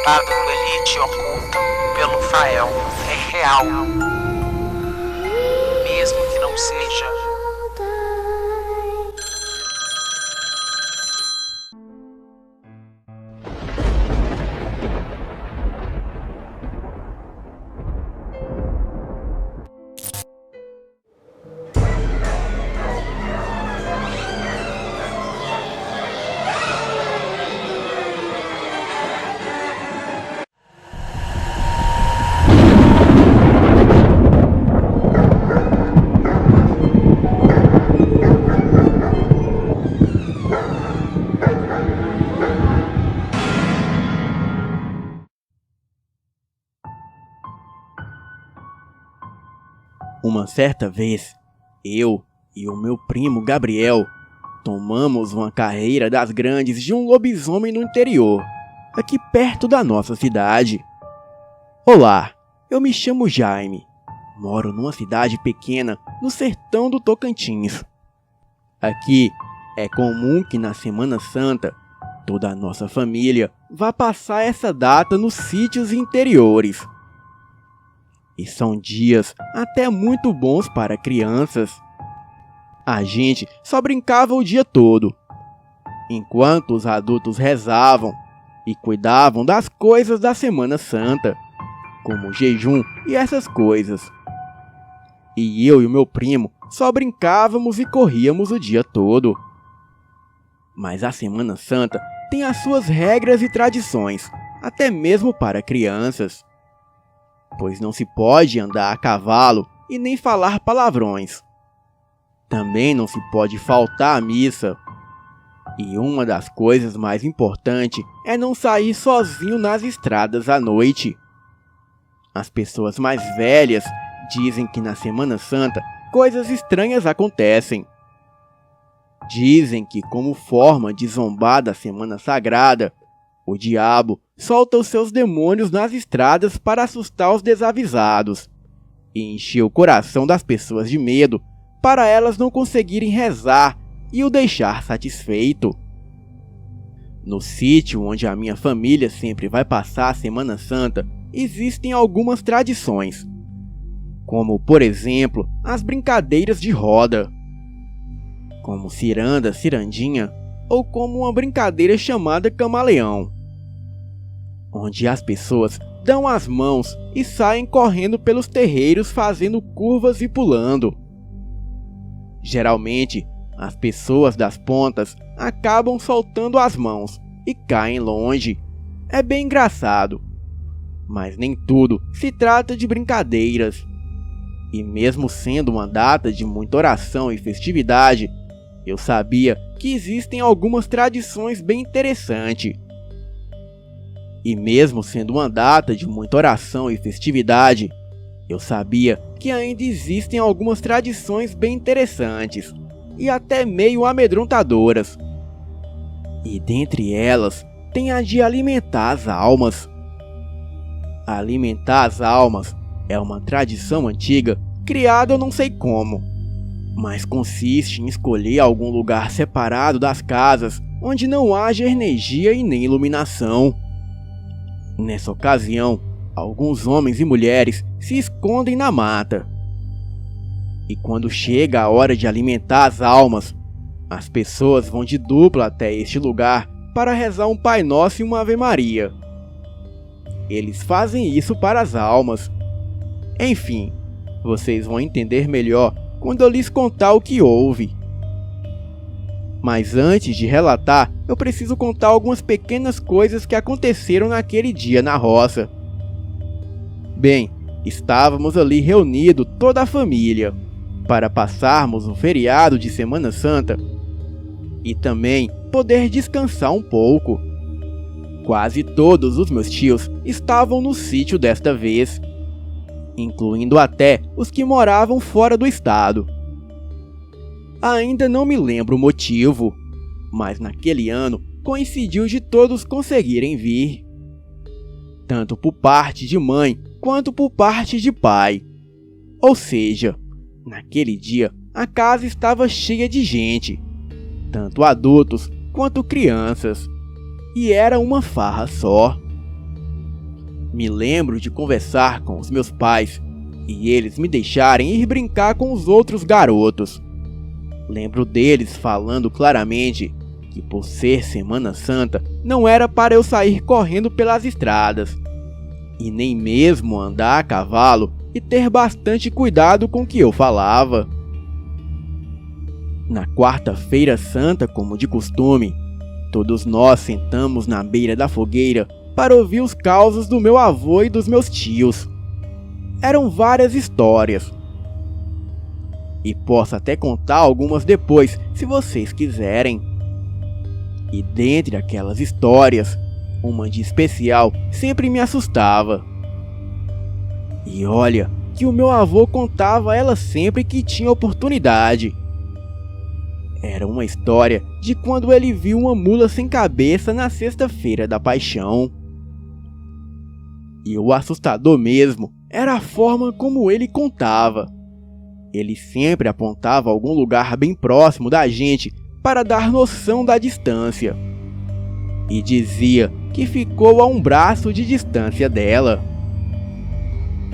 Lado elite oculto pelo Fael é real, mesmo que não seja. Uma certa vez, eu e o meu primo Gabriel tomamos uma carreira das grandes de um lobisomem no interior, aqui perto da nossa cidade. Olá, eu me chamo Jaime, moro numa cidade pequena no sertão do Tocantins. Aqui é comum que na Semana Santa toda a nossa família vá passar essa data nos sítios interiores. E são dias até muito bons para crianças. A gente só brincava o dia todo, enquanto os adultos rezavam e cuidavam das coisas da Semana Santa, como jejum e essas coisas. E eu e o meu primo só brincávamos e corríamos o dia todo. Mas a Semana Santa tem as suas regras e tradições, até mesmo para crianças. Pois não se pode andar a cavalo e nem falar palavrões. Também não se pode faltar à missa. E uma das coisas mais importantes é não sair sozinho nas estradas à noite. As pessoas mais velhas dizem que na Semana Santa coisas estranhas acontecem. Dizem que, como forma de zombar da Semana Sagrada, o diabo solta os seus demônios nas estradas para assustar os desavisados e encher o coração das pessoas de medo para elas não conseguirem rezar e o deixar satisfeito. No sítio onde a minha família sempre vai passar a Semana Santa, existem algumas tradições, como, por exemplo, as brincadeiras de roda, como ciranda, cirandinha, ou como uma brincadeira chamada camaleão, onde as pessoas dão as mãos e saem correndo pelos terreiros fazendo curvas e pulando. Geralmente, as pessoas das pontas acabam soltando as mãos e caem longe. É bem engraçado, mas nem tudo se trata de brincadeiras. E mesmo sendo uma data de muita oração e festividade, eu sabia que existem algumas tradições bem interessantes. E mesmo sendo uma data de muita oração e festividade, eu sabia que ainda existem algumas tradições bem interessantes e até meio amedrontadoras. E dentre elas, tem a de alimentar as almas. Alimentar as almas é uma tradição antiga, criada eu não sei como, mas consiste em escolher algum lugar separado das casas onde não haja energia e nem iluminação. Nessa ocasião, alguns homens e mulheres se escondem na mata. E quando chega a hora de alimentar as almas, as pessoas vão de dupla até este lugar para rezar um Pai Nosso e uma Ave Maria. Eles fazem isso para as almas. Enfim, vocês vão entender melhor quando eu lhes contar o que houve. Mas antes de relatar, eu preciso contar algumas pequenas coisas que aconteceram naquele dia na roça. Bem, estávamos ali reunidos toda a família, para passarmos um feriado de Semana Santa e também poder descansar um pouco. Quase todos os meus tios estavam no sítio desta vez, incluindo até os que moravam fora do estado. Ainda não me lembro o motivo, mas naquele ano coincidiu de todos conseguirem vir, tanto por parte de mãe quanto por parte de pai. Ou seja, naquele dia a casa estava cheia de gente, tanto adultos quanto crianças, e era uma farra só. Me lembro de conversar com os meus pais e eles me deixarem ir brincar com os outros garotos. Lembro deles falando claramente que por ser Semana Santa não era para eu sair correndo pelas estradas e nem mesmo andar a cavalo e ter bastante cuidado com o que eu falava. Na quarta-feira santa, como de costume, todos nós sentamos na beira da fogueira para ouvir os causos do meu avô e dos meus tios. Eram várias histórias. E posso até contar algumas depois, se vocês quiserem. E dentre aquelas histórias, uma de especial sempre me assustava. E olha que o meu avô contava ela sempre que tinha oportunidade. Era uma história de quando ele viu uma mula sem cabeça na sexta-feira da Paixão. E o assustador mesmo era a forma como ele contava. Ele sempre apontava algum lugar bem próximo da gente para dar noção da distância. E dizia que ficou a um braço de distância dela.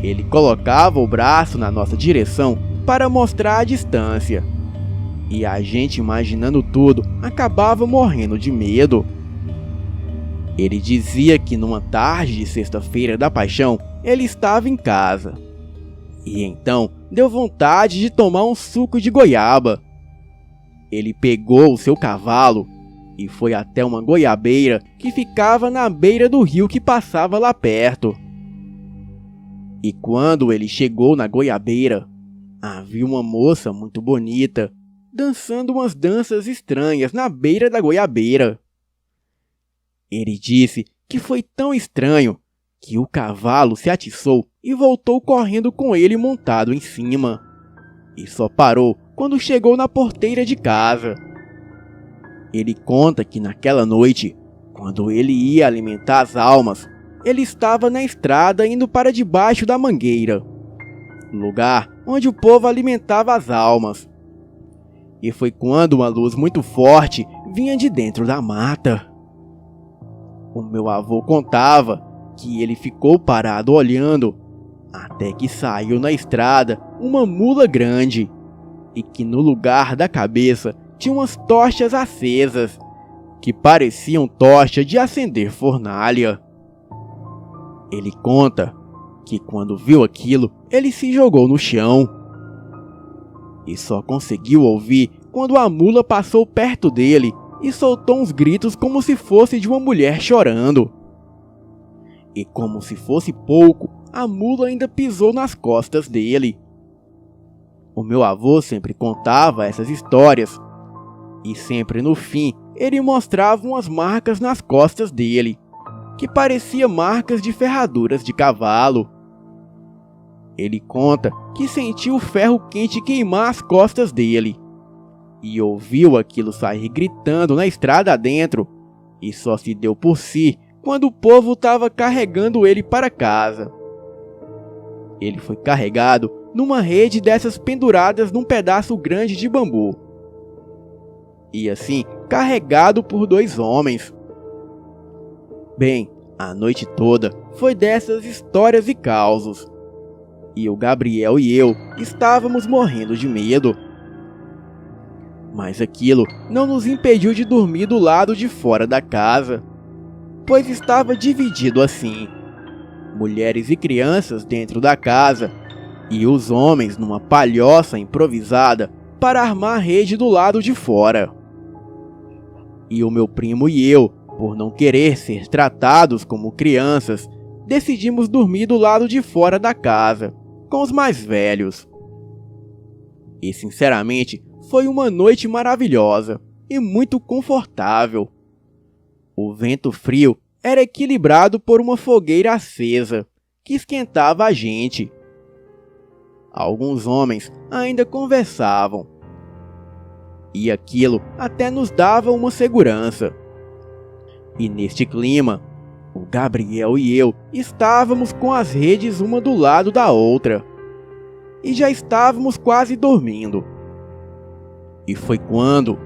Ele colocava o braço na nossa direção para mostrar a distância. E a gente, imaginando tudo, acabava morrendo de medo. Ele dizia que numa tarde de sexta-feira da Paixão, ele estava em casa. E então deu vontade de tomar um suco de goiaba. Ele pegou o seu cavalo e foi até uma goiabeira que ficava na beira do rio que passava lá perto. E quando ele chegou na goiabeira, havia uma moça muito bonita dançando umas danças estranhas na beira da goiabeira. Ele disse que foi tão estranho que o cavalo se atiçou e voltou correndo com ele montado em cima. E só parou quando chegou na porteira de casa. Ele conta que naquela noite, quando ele ia alimentar as almas, ele estava na estrada indo para debaixo da mangueira, lugar onde o povo alimentava as almas. E foi quando uma luz muito forte vinha de dentro da mata. O meu avô contava que ele ficou parado olhando, até que saiu na estrada uma mula grande, e que no lugar da cabeça tinha umas tochas acesas, que pareciam tocha de acender fornalha. Ele conta que quando viu aquilo, ele se jogou no chão. E só conseguiu ouvir quando a mula passou perto dele e soltou uns gritos como se fosse de uma mulher chorando. E como se fosse pouco, a mula ainda pisou nas costas dele. O meu avô sempre contava essas histórias, e sempre no fim ele mostrava umas marcas nas costas dele, que pareciam marcas de ferraduras de cavalo. Ele conta que sentiu o ferro quente queimar as costas dele, e ouviu aquilo sair gritando na estrada adentro, e só se deu por si quando o povo estava carregando ele para casa. Ele foi carregado numa rede dessas penduradas num pedaço grande de bambu, e assim carregado por 2 homens. Bem, a noite toda foi dessas histórias e causos, e o Gabriel e eu estávamos morrendo de medo. Mas aquilo não nos impediu de dormir do lado de fora da casa, pois estava dividido assim: mulheres e crianças dentro da casa, e os homens numa palhoça improvisada para armar a rede do lado de fora. E o meu primo e eu, por não querer ser tratados como crianças, decidimos dormir do lado de fora da casa, com os mais velhos. E sinceramente, foi uma noite maravilhosa e muito confortável. O vento frio era equilibrado por uma fogueira acesa, que esquentava a gente. Alguns homens ainda conversavam, e aquilo até nos dava uma segurança. E neste clima, o Gabriel e eu estávamos com as redes uma do lado da outra, e já estávamos quase dormindo. E foi quando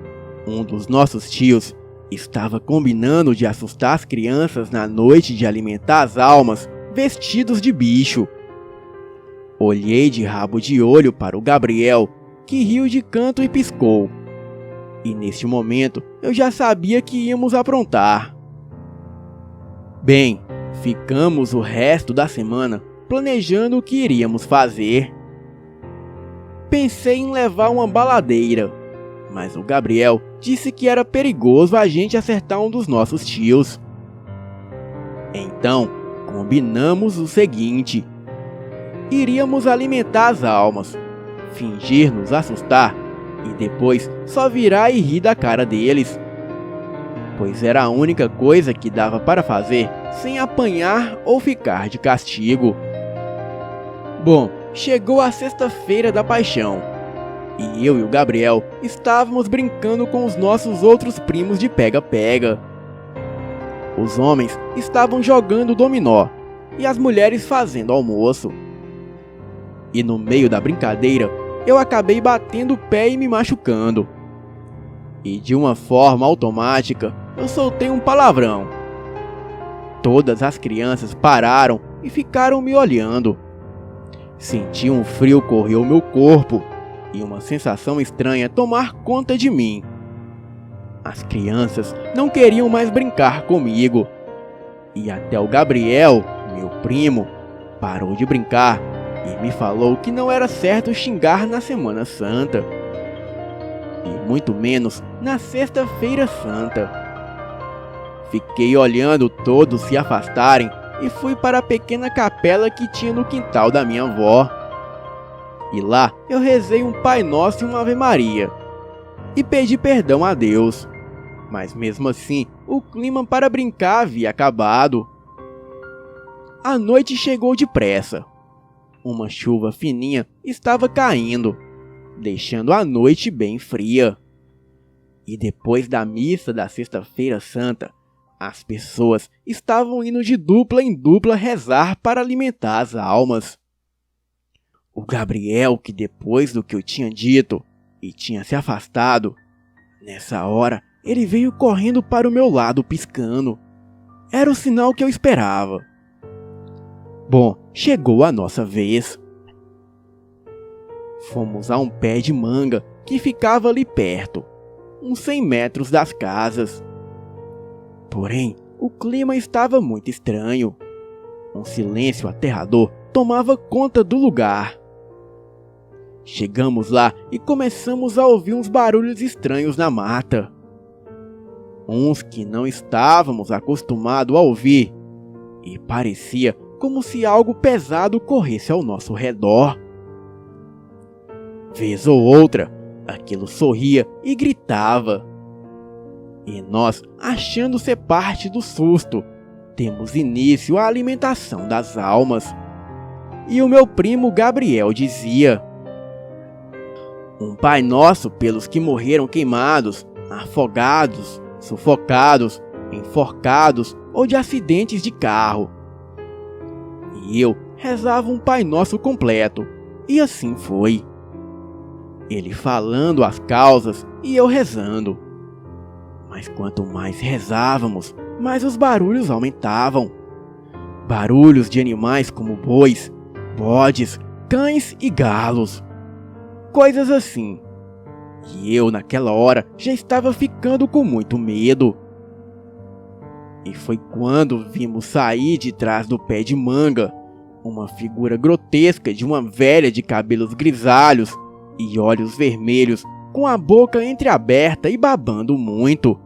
um dos nossos tios estava combinando de assustar as crianças na noite de alimentar as almas vestidos de bicho. Olhei de rabo de olho para o Gabriel, que riu de canto e piscou. E neste momento eu já sabia que íamos aprontar. Bem, ficamos o resto da semana planejando o que iríamos fazer. Pensei em levar uma baladeira, mas o Gabriel disse que era perigoso a gente acertar um dos nossos tios. Então, combinamos o seguinte: iríamos alimentar as almas, fingir nos assustar e depois só virar e rir da cara deles, pois era a única coisa que dava para fazer sem apanhar ou ficar de castigo. Bom, chegou a sexta-feira da paixão, e eu e o Gabriel estávamos brincando com os nossos outros primos de pega-pega. Os homens estavam jogando dominó e as mulheres fazendo almoço. E no meio da brincadeira, eu acabei batendo o pé e me machucando. E de uma forma automática, eu soltei um palavrão. Todas as crianças pararam e ficaram me olhando. Senti um frio correr o meu corpo e uma sensação estranha tomar conta de mim. As crianças não queriam mais brincar comigo. E até o Gabriel, meu primo, parou de brincar e me falou que não era certo xingar na Semana Santa. E muito menos na Sexta-feira Santa. Fiquei olhando todos se afastarem e fui para a pequena capela que tinha no quintal da minha avó. E lá eu rezei um Pai Nosso e uma Ave Maria. E pedi perdão a Deus. Mas mesmo assim, o clima para brincar havia acabado. A noite chegou depressa. Uma chuva fininha estava caindo, deixando a noite bem fria. E depois da missa da Sexta-feira Santa, as pessoas estavam indo de dupla em dupla rezar para alimentar as almas. O Gabriel, que depois do que eu tinha dito e tinha se afastado, nessa hora ele veio correndo para o meu lado piscando. Era o sinal que eu esperava. Bom, chegou a nossa vez. Fomos a um pé de manga que ficava ali perto, uns 100 metros das casas. Porém, o clima estava muito estranho. Um silêncio aterrador tomava conta do lugar. Chegamos lá e começamos a ouvir uns barulhos estranhos na mata. Uns que não estávamos acostumados a ouvir. E parecia como se algo pesado corresse ao nosso redor. Vez ou outra, aquilo sorria e gritava. E nós, achando ser parte do susto, temos início à alimentação das almas. E o meu primo Gabriel dizia: um Pai Nosso pelos que morreram queimados, afogados, sufocados, enforcados ou de acidentes de carro. E eu rezava um Pai Nosso completo, e assim foi. Ele falando as causas e eu rezando. Mas quanto mais rezávamos, mais os barulhos aumentavam. Barulhos de animais como bois, bodes, cães e galos. Coisas assim. E eu naquela hora já estava ficando com muito medo. E foi quando vimos sair de trás do pé de manga uma figura grotesca de uma velha de cabelos grisalhos e olhos vermelhos, com a boca entreaberta e babando muito.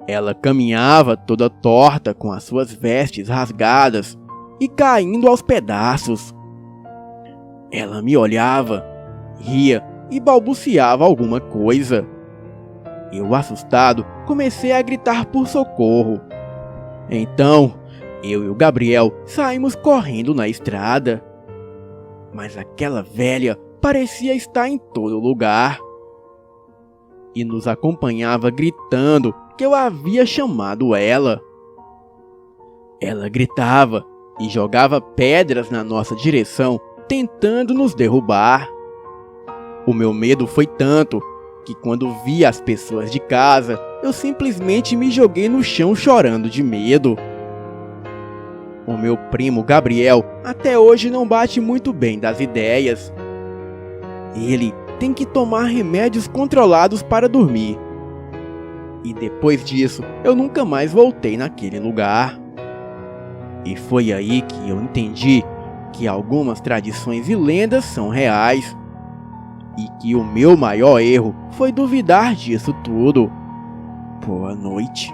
Ela caminhava toda torta com as suas vestes rasgadas e caindo aos pedaços. Ela me olhava, ria e balbuciava alguma coisa. Eu, assustado, comecei a gritar por socorro. Então, eu e o Gabriel saímos correndo na estrada. Mas aquela velha parecia estar em todo lugar. E nos acompanhava gritando que eu havia chamado ela. Ela gritava e jogava pedras na nossa direção, tentando nos derrubar. O meu medo foi tanto que quando vi as pessoas de casa, eu simplesmente me joguei no chão chorando de medo. O meu primo Gabriel até hoje não bate muito bem das ideias. Ele tem que tomar remédios controlados para dormir. E depois disso, eu nunca mais voltei naquele lugar. E foi aí que eu entendi que algumas tradições e lendas são reais. E que o meu maior erro foi duvidar disso tudo. Boa noite.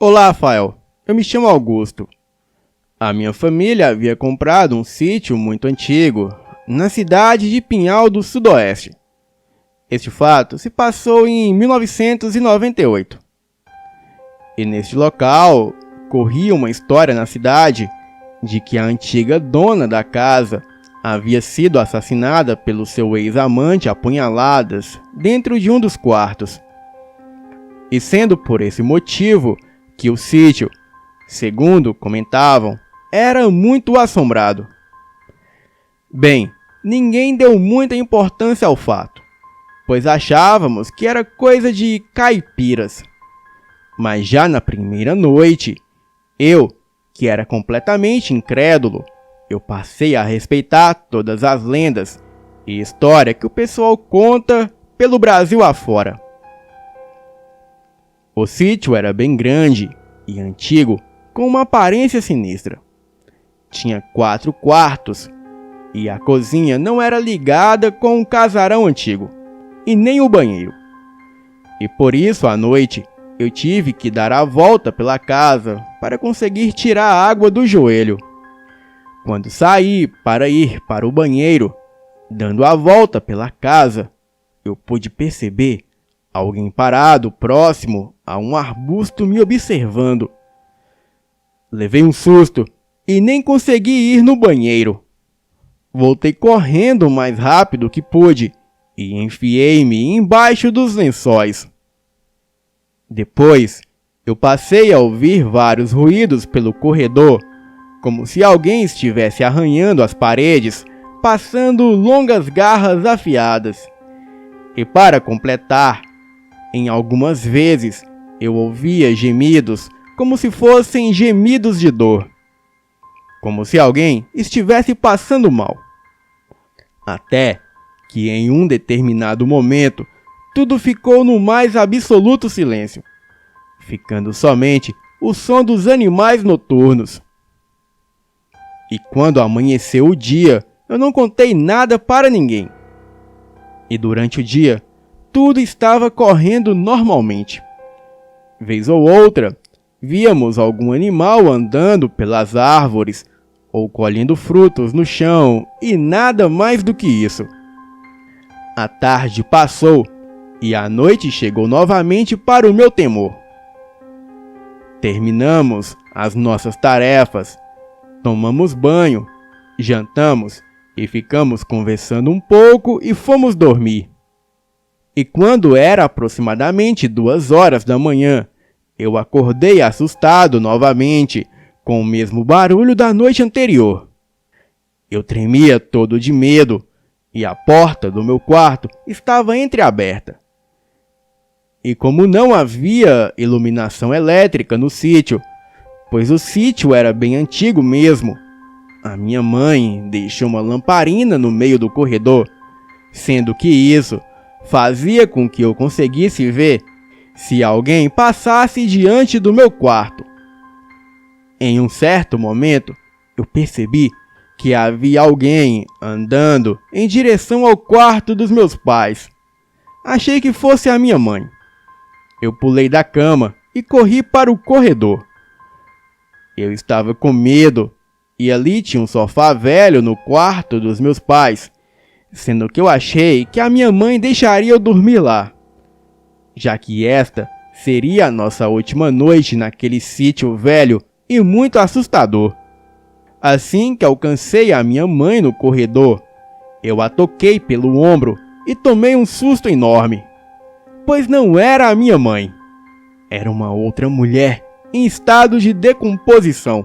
Olá, Rafael. Eu me chamo Augusto. A minha família havia comprado um sítio muito antigo, na cidade de Pinhal do Sudoeste. Este fato se passou em 1998. E neste local, corria uma história na cidade de que a antiga dona da casa havia sido assassinada pelo seu ex-amante a punhaladas dentro de um dos quartos. E sendo por esse motivo que o sítio, segundo comentavam, era muito assombrado. Bem, ninguém deu muita importância ao fato, pois achávamos que era coisa de caipiras. Mas já na primeira noite, eu, que era completamente incrédulo, eu passei a respeitar todas as lendas e história que o pessoal conta pelo Brasil afora. O sítio era bem grande e antigo, com uma aparência sinistra. Tinha 4 quartos e a cozinha não era ligada com um casarão antigo, e nem o banheiro. E por isso, à noite, eu tive que dar a volta pela casa para conseguir tirar a água do joelho. Quando saí para ir para o banheiro, dando a volta pela casa, eu pude perceber alguém parado próximo a um arbusto me observando. Levei um susto e nem consegui ir no banheiro. Voltei correndo o mais rápido que pude e enfiei-me embaixo dos lençóis. Depois, eu passei a ouvir vários ruídos pelo corredor, como se alguém estivesse arranhando as paredes, passando longas garras afiadas. E para completar, em algumas vezes eu ouvia gemidos como se fossem gemidos de dor, como se alguém estivesse passando mal. Até que em um determinado momento tudo ficou no mais absoluto silêncio, ficando somente o som dos animais noturnos. E quando amanheceu o dia, eu não contei nada para ninguém. E durante o dia, tudo estava correndo normalmente. Vez ou outra, víamos algum animal andando pelas árvores ou colhendo frutos no chão e nada mais do que isso. A tarde passou e a noite chegou novamente para o meu temor. Terminamos as nossas tarefas, tomamos banho, jantamos e ficamos conversando um pouco e fomos dormir. E quando era aproximadamente 2 horas da manhã, eu acordei assustado novamente, com o mesmo barulho da noite anterior. Eu tremia todo de medo, e a porta do meu quarto estava entreaberta. E como não havia iluminação elétrica no sítio, pois o sítio era bem antigo mesmo, a minha mãe deixou uma lamparina no meio do corredor, sendo que isso fazia com que eu conseguisse ver se alguém passasse diante do meu quarto. Em um certo momento, eu percebi que havia alguém andando em direção ao quarto dos meus pais. Achei que fosse a minha mãe. Eu pulei da cama e corri para o corredor. Eu estava com medo e ali tinha um sofá velho no quarto dos meus pais, sendo que eu achei que a minha mãe deixaria eu dormir lá, já que esta seria a nossa última noite naquele sítio velho e muito assustador. Assim que alcancei a minha mãe no corredor, eu a toquei pelo ombro e tomei um susto enorme, pois não era a minha mãe, era uma outra mulher em estado de decomposição.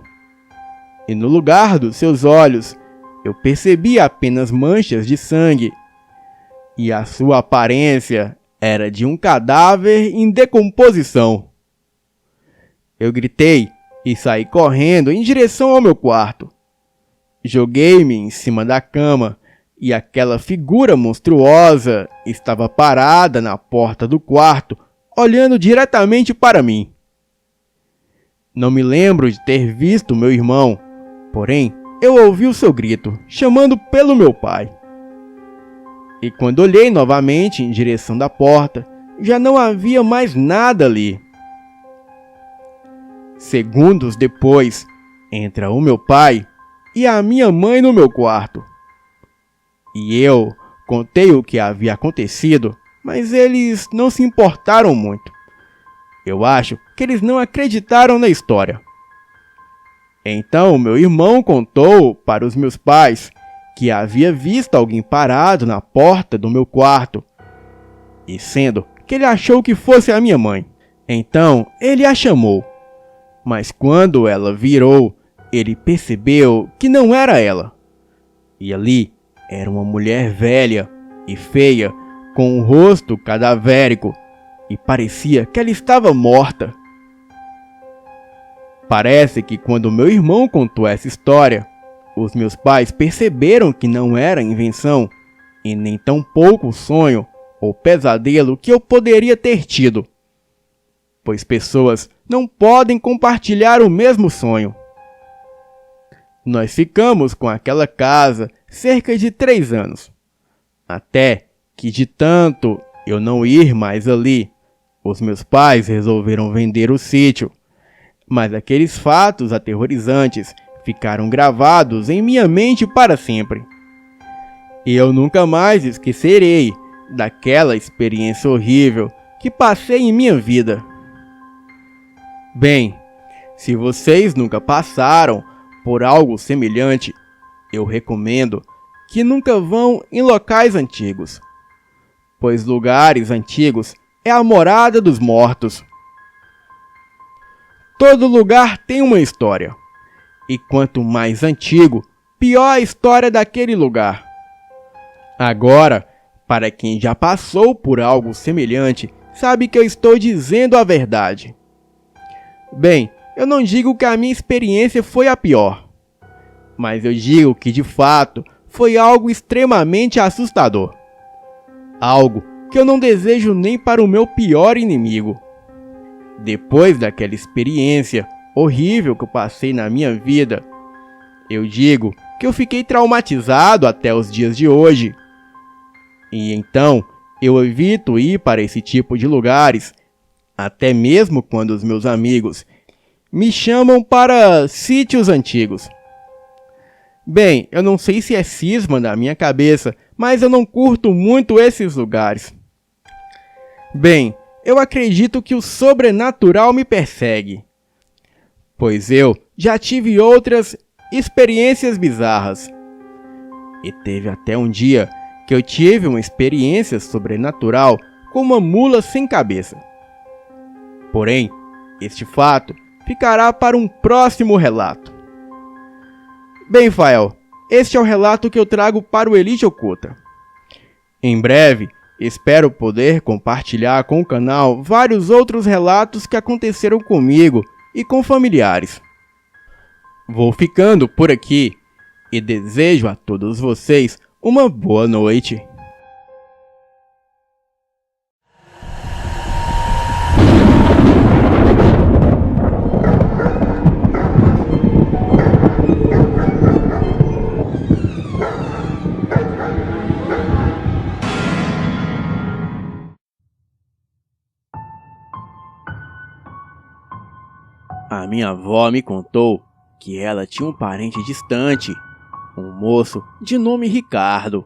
E no lugar dos seus olhos, eu percebi apenas manchas de sangue, e a sua aparência era de um cadáver em decomposição. Eu gritei e saí correndo em direção ao meu quarto. Joguei-me em cima da cama e aquela figura monstruosa estava parada na porta do quarto, olhando diretamente para mim. Não me lembro de ter visto meu irmão, porém eu ouvi o seu grito, chamando pelo meu pai. E quando olhei novamente em direção da porta, já não havia mais nada ali. Segundos depois, entra o meu pai e a minha mãe no meu quarto. E eu contei o que havia acontecido, mas eles não se importaram muito. Eu acho que eles não acreditaram na história. Então meu irmão contou para os meus pais que havia visto alguém parado na porta do meu quarto, e sendo que ele achou que fosse a minha mãe. Então ele a chamou, mas quando ela virou, ele percebeu que não era ela. E ali era uma mulher velha e feia, com um rosto cadavérico, e parecia que ela estava morta. Parece que quando meu irmão contou essa história, os meus pais perceberam que não era invenção, e nem tampouco sonho ou pesadelo que eu poderia ter tido, pois pessoas não podem compartilhar o mesmo sonho. Nós ficamos com aquela casa cerca de 3 anos, até que de tanto eu não ir mais ali, os meus pais resolveram vender o sítio, mas aqueles fatos aterrorizantes ficaram gravados em minha mente para sempre. E eu nunca mais esquecerei daquela experiência horrível que passei em minha vida. Bem, se vocês nunca passaram por algo semelhante, eu recomendo que nunca vão em locais antigos, pois lugares antigos é a morada dos mortos. Todo lugar tem uma história, e quanto mais antigo, pior a história daquele lugar. Agora, para quem já passou por algo semelhante, sabe que eu estou dizendo a verdade. Bem, eu não digo que a minha experiência foi a pior, mas eu digo que de fato foi algo extremamente assustador. Algo que eu não desejo nem para o meu pior inimigo. Depois daquela experiência horrível que eu passei na minha vida, eu digo que eu fiquei traumatizado até os dias de hoje. E então eu evito ir para esse tipo de lugares, até mesmo quando os meus amigos me chamam para sítios antigos. Bem, eu não sei se é cisma da minha cabeça, mas eu não curto muito esses lugares. Bem, eu acredito que o sobrenatural me persegue, pois eu já tive outras experiências bizarras. E teve até um dia que eu tive uma experiência sobrenatural com uma mula sem cabeça. Porém, este fato ficará para um próximo relato. Bem, Fael, este é o relato que eu trago para o Elite Oculta. Em breve, espero poder compartilhar com o canal vários outros relatos que aconteceram comigo e com familiares. Vou ficando por aqui e desejo a todos vocês uma boa noite. A minha avó me contou que ela tinha um parente distante, um moço de nome Ricardo,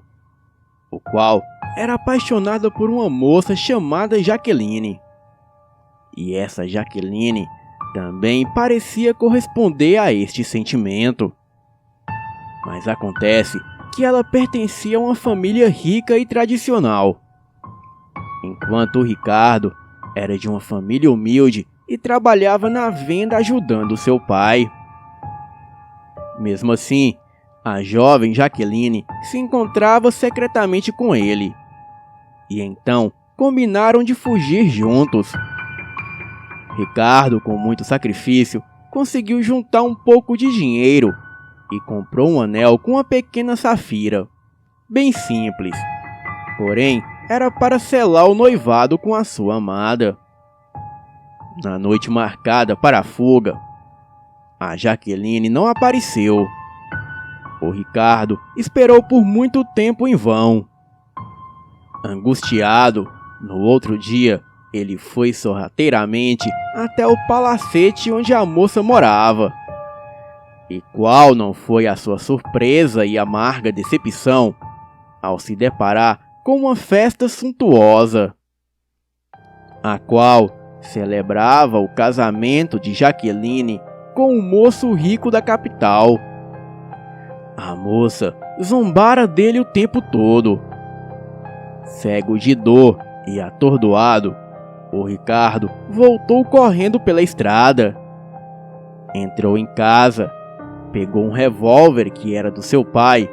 o qual era apaixonado por uma moça chamada Jaqueline. E essa Jaqueline também parecia corresponder a este sentimento. Mas acontece que ela pertencia a uma família rica e tradicional, enquanto o Ricardo era de uma família humilde e trabalhava na venda ajudando seu pai. Mesmo assim, a jovem Jaqueline se encontrava secretamente com ele, e então combinaram de fugir juntos. Ricardo, com muito sacrifício, conseguiu juntar um pouco de dinheiro e comprou um anel com uma pequena safira, bem simples, porém era para selar o noivado com a sua amada. Na noite marcada para a fuga, a Jaqueline não apareceu. O Ricardo esperou por muito tempo em vão. Angustiado, no outro dia, ele foi sorrateiramente até o palacete onde a moça morava. E qual não foi a sua surpresa e amarga decepção ao se deparar com uma festa suntuosa, a qual celebrava o casamento de Jaqueline com um moço rico da capital. A moça zombara dele o tempo todo. Cego de dor e atordoado, o Ricardo voltou correndo pela estrada. Entrou em casa, pegou um revólver que era do seu pai,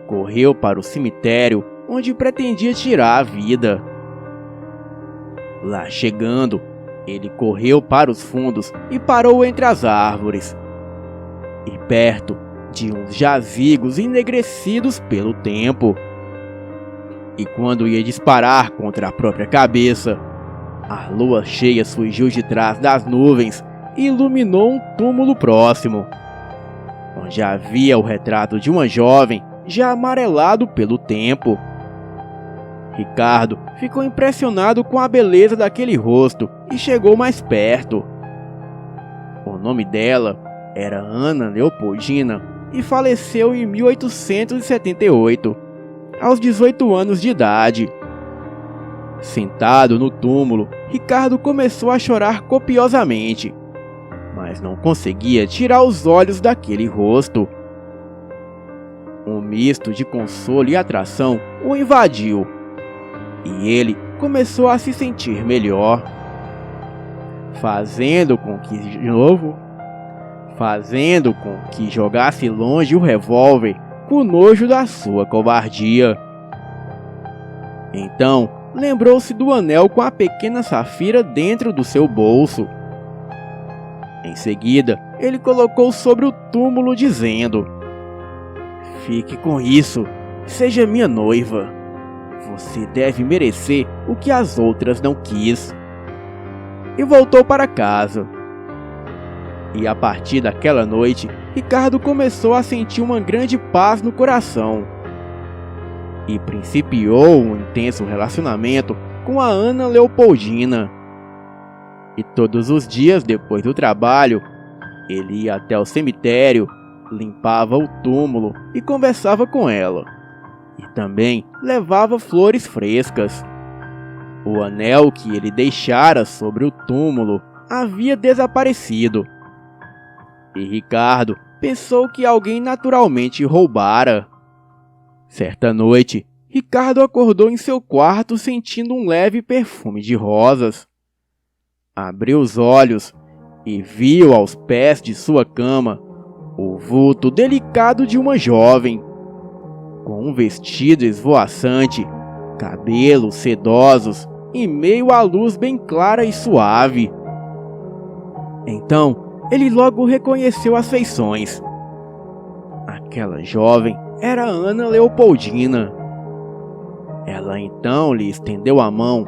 correu para o cemitério onde pretendia tirar a vida. Lá chegando, ele correu para os fundos e parou entre as árvores, e perto de uns jazigos enegrecidos pelo tempo. E quando ia disparar contra a própria cabeça, a lua cheia surgiu de trás das nuvens e iluminou um túmulo próximo, onde havia o retrato de uma jovem já amarelado pelo tempo. Ricardo ficou impressionado com a beleza daquele rosto e chegou mais perto. O nome dela era Ana Leopoldina e faleceu em 1878, aos 18 anos de idade. Sentado no túmulo, Ricardo começou a chorar copiosamente, mas não conseguia tirar os olhos daquele rosto. Um misto de consolo e atração o invadiu, e ele começou a se sentir melhor, fazendo com que jogasse longe o revólver com nojo da sua covardia. Então, lembrou-se do anel com a pequena safira dentro do seu bolso. Em seguida, ele colocou sobre o túmulo dizendo: "Fique com isso, seja minha noiva. Você deve merecer o que as outras não quis." E voltou para casa. E a partir daquela noite, Ricardo começou a sentir uma grande paz no coração e principiou um intenso relacionamento com a Ana Leopoldina. E todos os dias depois do trabalho, ele ia até o cemitério, limpava o túmulo e conversava com ela. E também levava flores frescas. O anel que ele deixara sobre o túmulo havia desaparecido. E Ricardo pensou que alguém naturalmente roubara. Certa noite, Ricardo acordou em seu quarto sentindo um leve perfume de rosas. Abriu os olhos e viu aos pés de sua cama o vulto delicado de uma jovem, com um vestido esvoaçante, cabelos sedosos, em meio à luz bem clara e suave. Então, ele logo reconheceu as feições. Aquela jovem era Ana Leopoldina. Ela então lhe estendeu a mão,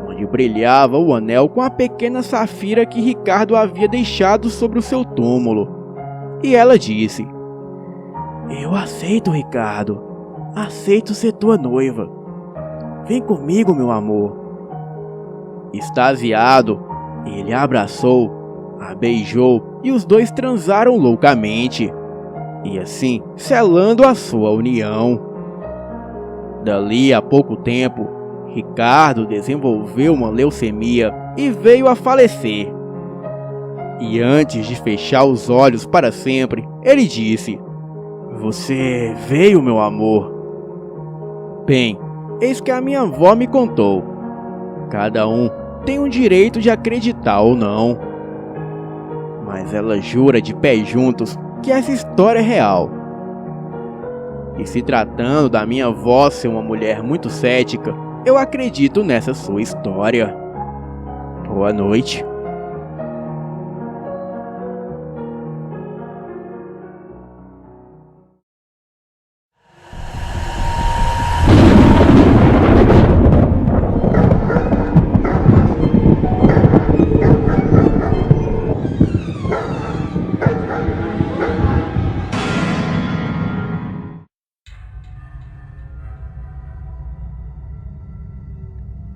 onde brilhava o anel com a pequena safira que Ricardo havia deixado sobre o seu túmulo. E ela disse: "Eu aceito, Ricardo. Aceito ser tua noiva. Vem comigo, meu amor." Extasiado, ele a abraçou, a beijou e os dois transaram loucamente, e assim selando a sua união. Dali a pouco tempo, Ricardo desenvolveu uma leucemia e veio a falecer. E antes de fechar os olhos para sempre, ele disse: "Você veio, meu amor." Bem, eis que a minha avó me contou. Cada um tem o direito de acreditar ou não, mas ela jura de pés juntos que essa história é real. E se tratando da minha avó ser uma mulher muito cética, eu acredito nessa sua história. Boa noite.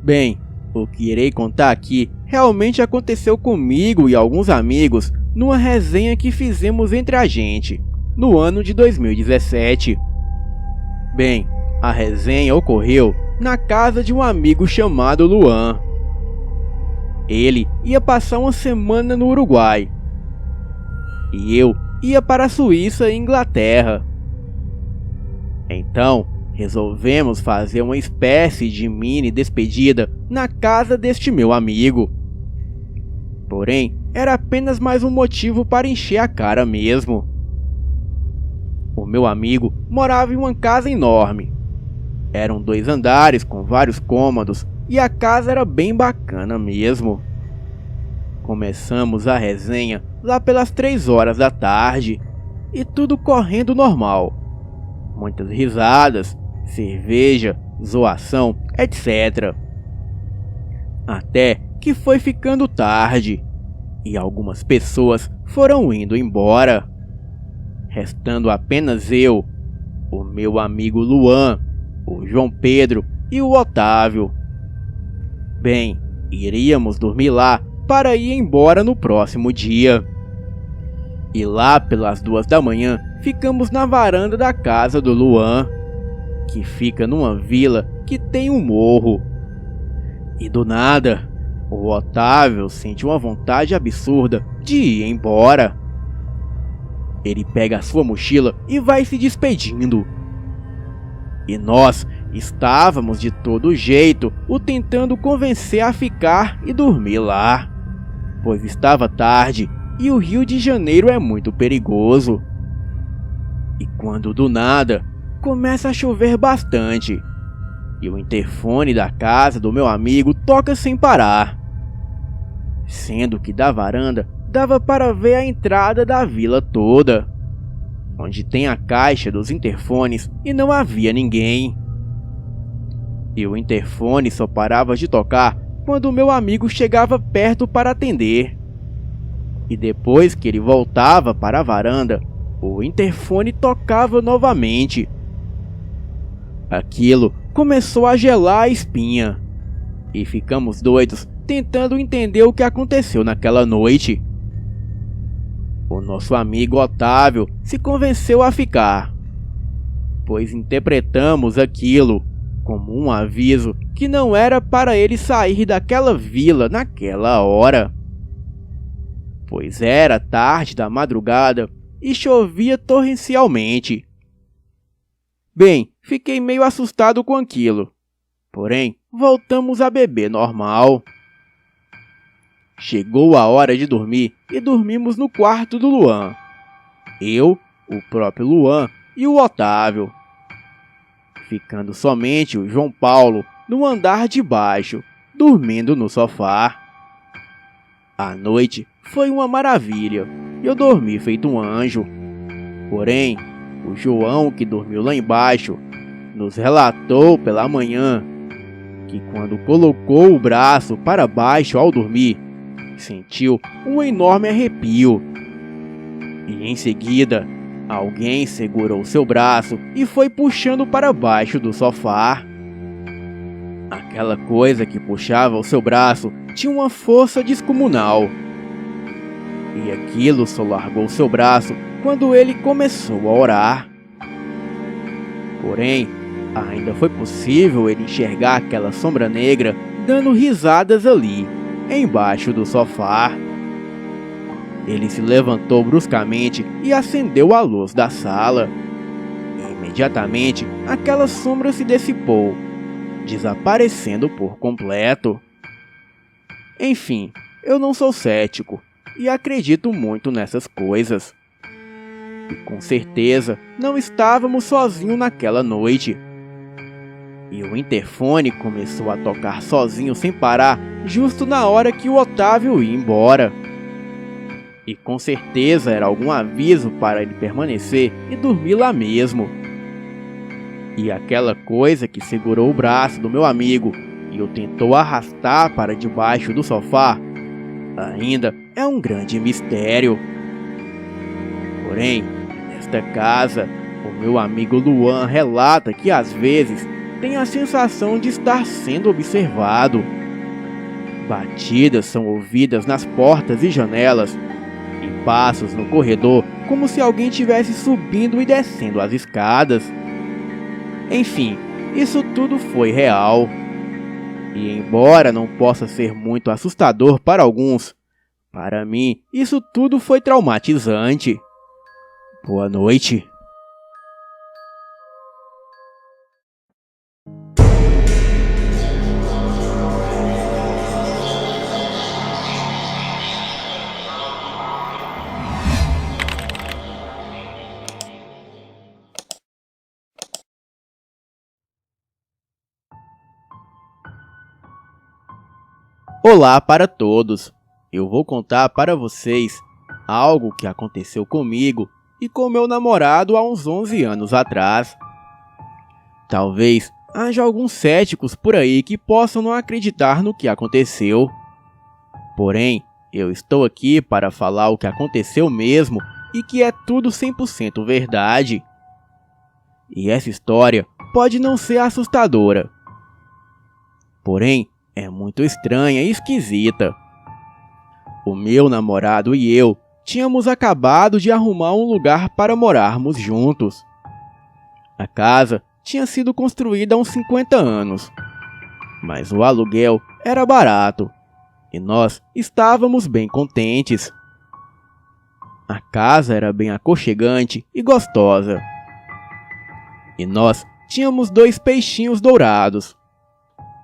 Bem, o que irei contar aqui realmente aconteceu comigo e alguns amigos numa resenha que fizemos entre a gente, no ano de 2017. Bem, a resenha ocorreu na casa de um amigo chamado Luan. Ele ia passar uma semana no Uruguai, e eu ia para a Suíça e Inglaterra. Então, resolvemos fazer uma espécie de mini despedida na casa deste meu amigo. Porém, era apenas mais um motivo para encher a cara mesmo. O meu amigo morava em uma casa enorme. Eram 2 andares com vários cômodos e a casa era bem bacana mesmo. Começamos a resenha lá pelas 3 horas da tarde e tudo correndo normal. Muitas risadas, cerveja, zoação, etc. Até que foi ficando tarde e algumas pessoas foram indo embora, restando apenas eu, o meu amigo Luan, o João Pedro e o Otávio. Bem, iríamos dormir lá para ir embora no próximo dia. E lá pelas 2 da manhã ficamos na varanda da casa do Luan, que fica numa vila que tem um morro. E do nada, o Otávio sente uma vontade absurda de ir embora. Ele pega a sua mochila e vai se despedindo. E nós estávamos de todo jeito o tentando convencer a ficar e dormir lá, pois estava tarde e o Rio de Janeiro é muito perigoso. E quando do nada começa a chover bastante e o interfone da casa do meu amigo toca sem parar, sendo que da varanda dava para ver a entrada da vila toda, onde tem a caixa dos interfones, e não havia ninguém. E o interfone só parava de tocar quando o meu amigo chegava perto para atender. E depois que ele voltava para a varanda, o interfone tocava novamente. Aquilo começou a gelar a espinha, e ficamos doidos tentando entender o que aconteceu naquela noite. O nosso amigo Otávio se convenceu a ficar, pois interpretamos aquilo como um aviso que não era para ele sair daquela vila naquela hora, pois era tarde da madrugada e chovia torrencialmente. Bem, fiquei meio assustado com aquilo, porém voltamos a beber normal. Chegou a hora de dormir e dormimos no quarto do Luan. Eu, o próprio Luan e o Otávio, ficando somente o João Paulo no andar de baixo, dormindo no sofá. A noite foi uma maravilha e eu dormi feito um anjo. Porém, o João, que dormiu lá embaixo, nos relatou pela manhã que quando colocou o braço para baixo ao dormir, sentiu um enorme arrepio. E em seguida, alguém segurou seu braço e foi puxando para baixo do sofá. Aquela coisa que puxava o seu braço tinha uma força descomunal. e aquilo só largou seu braço quando ele começou a orar. Porém, ainda foi possível ele enxergar aquela sombra negra dando risadas ali, embaixo do sofá. Ele se levantou bruscamente e acendeu a luz da sala. Imediatamente, aquela sombra se dissipou, desaparecendo por completo. Enfim, eu não sou cético e acredito muito nessas coisas. E com certeza não estávamos sozinhos naquela noite. E o interfone começou a tocar sozinho sem parar, justo na hora que o Otávio ia embora. E com certeza era algum aviso para ele permanecer e dormir lá mesmo. E aquela coisa que segurou o braço do meu amigo e o tentou arrastar para debaixo do sofá ainda é um grande mistério. Porém, nesta casa, o meu amigo Luan relata que às vezes tem a sensação de estar sendo observado. Batidas são ouvidas nas portas e janelas e passos no corredor como se alguém estivesse subindo e descendo as escadas. Enfim, isso tudo foi real. E embora não possa ser muito assustador para alguns, para mim isso tudo foi traumatizante. Boa noite. Olá para todos! Eu vou contar para vocês algo que aconteceu comigo e com meu namorado há uns 11 anos atrás. Talvez haja alguns céticos por aí que possam não acreditar no que aconteceu. Porém, eu estou aqui para falar o que aconteceu mesmo e que é tudo 100% verdade. E essa história pode não ser assustadora. Porém, é muito estranha e esquisita. O meu namorado e eu tínhamos acabado de arrumar um lugar para morarmos juntos. A casa tinha sido construída há uns 50 anos, mas o aluguel era barato e nós estávamos bem contentes. A casa era bem aconchegante e gostosa. E nós tínhamos 2 peixinhos dourados.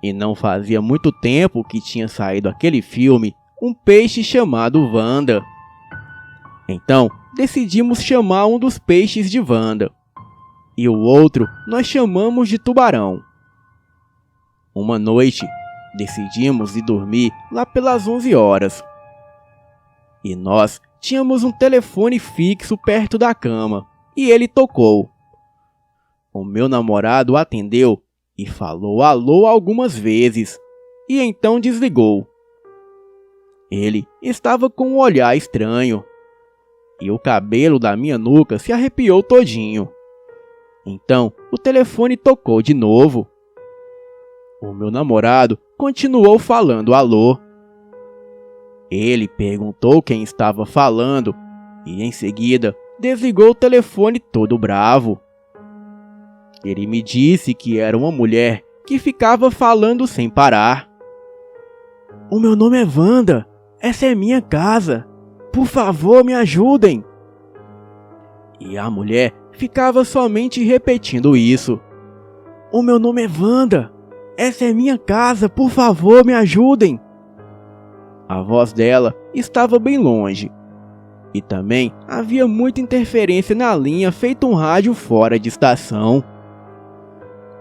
E não fazia muito tempo que tinha saído aquele filme, um peixe chamado Wanda. Então, decidimos chamar um dos peixes de Wanda. E o outro nós chamamos de Tubarão. Uma noite, decidimos ir dormir lá pelas 11 horas. E nós tínhamos um telefone fixo perto da cama, e ele tocou. O meu namorado atendeu e falou alô algumas vezes, e então desligou. Ele estava com um olhar estranho, e o cabelo da minha nuca se arrepiou todinho. Então o telefone tocou de novo. O meu namorado continuou falando alô. Ele perguntou quem estava falando, e em seguida desligou o telefone todo bravo. Ele me disse que era uma mulher que ficava falando sem parar. "O meu nome é Wanda. Essa é minha casa. Por favor, me ajudem." E a mulher ficava somente repetindo isso. "O meu nome é Wanda. Essa é minha casa. Por favor, me ajudem." A voz dela estava bem longe. E também havia muita interferência na linha, feito um rádio fora de estação.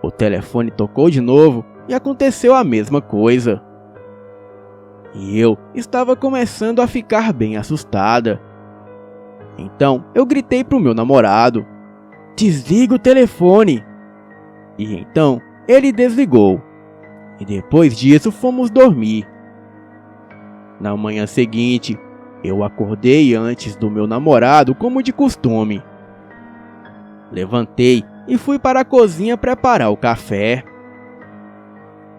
O telefone tocou de novo e aconteceu a mesma coisa. E eu estava começando a ficar bem assustada. Então eu gritei para o meu namorado: "Desliga o telefone!" E então ele desligou. E depois disso fomos dormir. Na manhã seguinte, eu acordei antes do meu namorado como de costume. Levantei e fui para a cozinha preparar o café.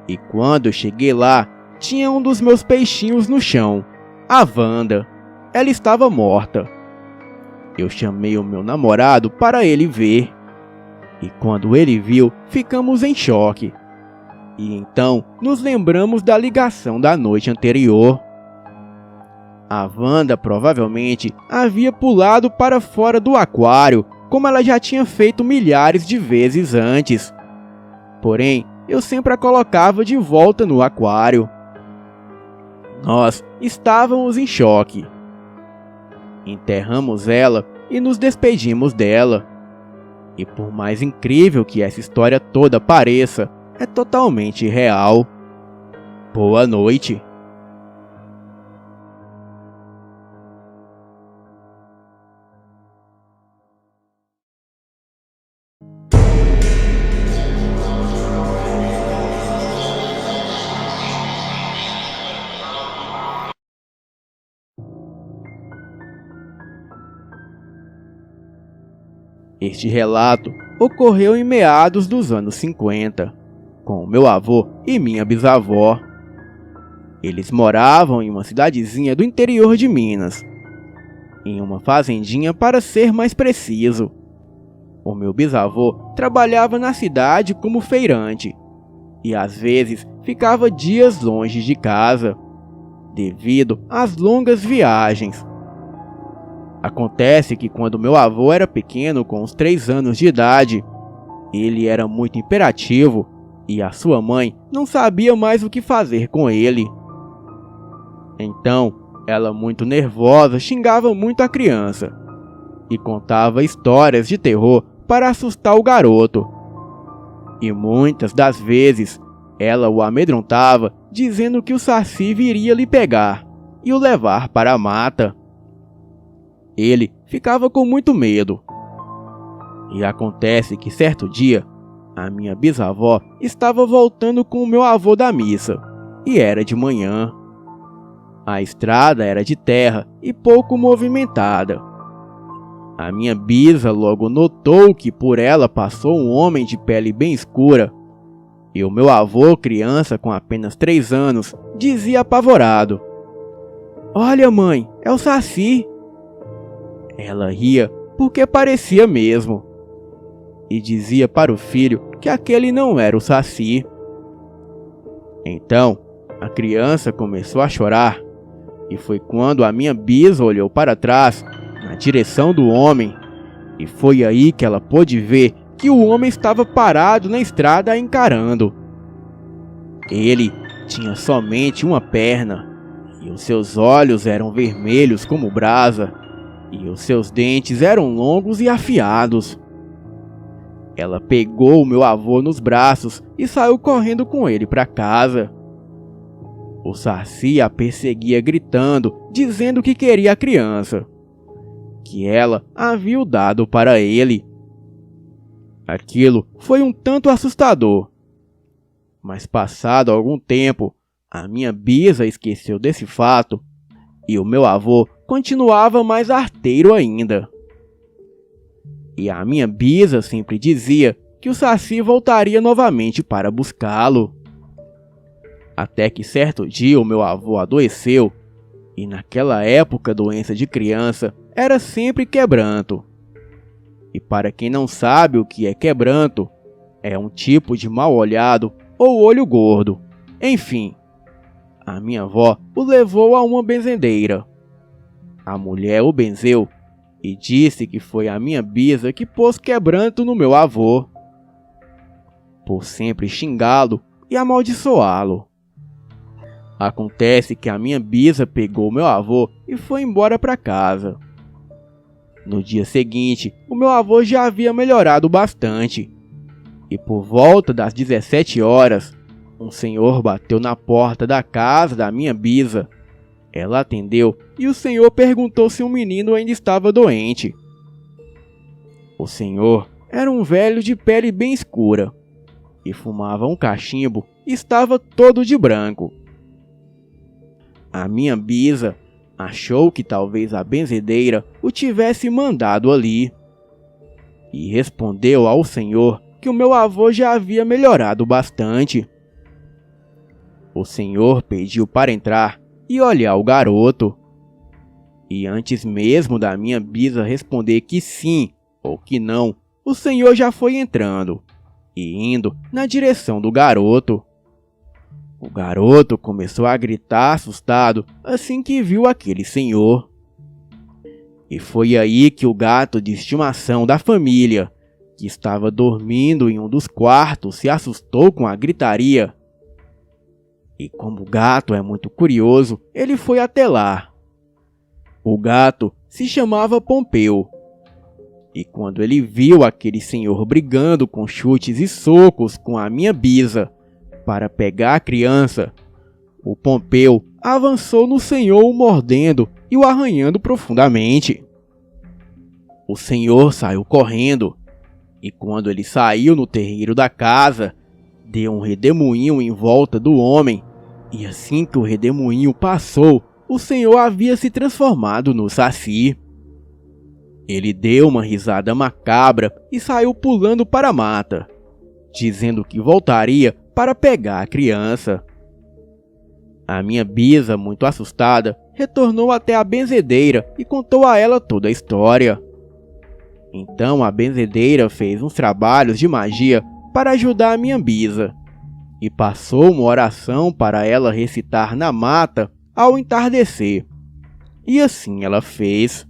E quando eu cheguei lá, tinha um dos meus peixinhos no chão, a Wanda, ela estava morta. Eu chamei o meu namorado para ele ver. E quando ele viu, ficamos em choque. E então nos lembramos da ligação da noite anterior. A Wanda provavelmente havia pulado para fora do aquário, como ela já tinha feito milhares de vezes antes. Porém, eu sempre a colocava de volta no aquário. Nós estávamos em choque. Enterramos ela e nos despedimos dela. E por mais incrível que essa história toda pareça, é totalmente real. Boa noite. Este relato ocorreu em meados dos anos 50, com meu avô e minha bisavó. Eles moravam em uma cidadezinha do interior de Minas, em uma fazendinha para ser mais preciso. O meu bisavô trabalhava na cidade como feirante, e às vezes ficava dias longe de casa, devido às longas viagens. Acontece que quando meu avô era pequeno, com uns 3 anos de idade, ele era muito imperativo e a sua mãe não sabia mais o que fazer com ele. Então, ela, muito nervosa, xingava muito a criança e contava histórias de terror para assustar o garoto. E muitas das vezes, ela o amedrontava, dizendo que o Saci viria lhe pegar e o levar para a mata. Ele ficava com muito medo. E acontece que certo dia, a minha bisavó estava voltando com o meu avô da missa, e era de manhã. A estrada era de terra e pouco movimentada. A minha bisa logo notou que por ela passou um homem de pele bem escura, e o meu avô, criança com apenas 3 anos, dizia apavorado: "Olha, mãe, é o Saci." Ela ria porque parecia mesmo, e dizia para o filho que aquele não era o Saci. Então, a criança começou a chorar, e foi quando a minha bisa olhou para trás, na direção do homem, e foi aí que ela pôde ver que o homem estava parado na estrada a encarando. Ele tinha somente uma perna, e os seus olhos eram vermelhos como brasa, e os seus dentes eram longos e afiados. Ela pegou o meu avô nos braços e saiu correndo com ele para casa. O Saci a perseguia gritando, dizendo que queria a criança, que ela havia dado para ele. Aquilo foi um tanto assustador. Mas passado algum tempo, a minha bisa esqueceu desse fato e o meu avô continuava mais arteiro ainda. E a minha bisa sempre dizia que o Saci voltaria novamente para buscá-lo. Até que certo dia o meu avô adoeceu, e naquela época doença de criança era sempre quebranto. E para quem não sabe o que é quebranto, é um tipo de mal-olhado ou olho gordo. Enfim, a minha avó o levou a uma benzedeira. A mulher o benzeu e disse que foi a minha bisa que pôs quebranto no meu avô, por sempre xingá-lo e amaldiçoá-lo. Acontece que a minha bisa pegou meu avô e foi embora para casa. No dia seguinte, o meu avô já havia melhorado bastante, e por volta das 17 horas, um senhor bateu na porta da casa da minha bisa. Ela atendeu e o senhor perguntou se o menino ainda estava doente. O senhor era um velho de pele bem escura e fumava um cachimbo e estava todo de branco. A minha bisa achou que talvez a benzedeira o tivesse mandado ali e respondeu ao senhor que o meu avô já havia melhorado bastante. O senhor pediu para entrar e olhar o garoto. E antes mesmo da minha bisa responder que sim ou que não, o senhor já foi entrando e indo na direção do garoto. O garoto começou a gritar assustado assim que viu aquele senhor. E foi aí que o gato de estimação da família, que estava dormindo em um dos quartos, se assustou com a gritaria. E como o gato é muito curioso, ele foi até lá. O gato se chamava Pompeu. E quando ele viu aquele senhor brigando com chutes e socos com a minha bisa para pegar a criança, o Pompeu avançou no senhor o mordendo e o arranhando profundamente. O senhor saiu correndo, e quando ele saiu no terreiro da casa, deu um redemoinho em volta do homem, e assim que o redemoinho passou, o senhor havia se transformado no Saci. Ele deu uma risada macabra e saiu pulando para a mata, dizendo que voltaria para pegar a criança. A minha bisa, muito assustada, retornou até a benzedeira e contou a ela toda a história. Então a benzedeira fez uns trabalhos de magia para ajudar a minha bisa e passou uma oração para ela recitar na mata ao entardecer. E assim ela fez.